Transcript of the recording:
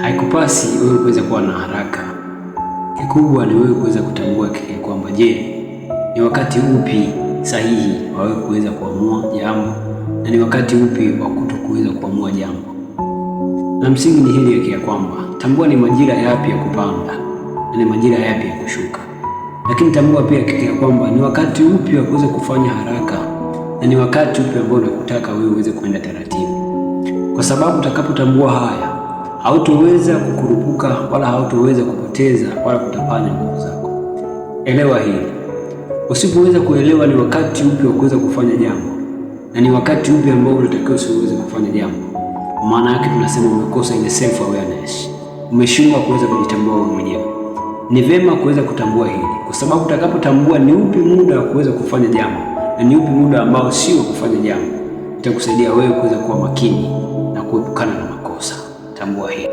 haikupasi wewe kuweza kuwa na haraka. Kikubwa ni wewe kuweza kutambua kile kwamba je, ni wakati upi sahihi wa wewe kuweza kuamua jambo na ni wakati upi wa kutokuweza kuamua jambo. Na msingi ni hili ya kwamba tambua ni majira yapi ya kupanda na ni majira yapi ya kushuka. Lakini tambua pia ya kwamba ni wakati upi wa kuweza kufanya haraka na ni wakati upi ambao unakutaka wewe uweze kwenda taratibu. Kwa sababu utakapotambua haya, hautoweza kukurupuka wala hautoweza kupoteza wala kutapanya nguvu zako. Elewa hili. Usipoweza kuelewa ni wakati upi wa kuweza kufanya jambo na ni wakati upi ambao unatakiwa usiweze kufanya jambo, maana yake tunasema umekosa ile self awareness. Umeshindwa kuweza kujitambua wewe mwenyewe. Ni vema kuweza kutambua hili, kwa sababu utakapotambua ni upi muda wa kuweza kufanya jambo na ni upi muda ambao sio wa kufanya jambo, itakusaidia wewe kuweza kuwa makini na kuepukana na makosa. Tambua hili.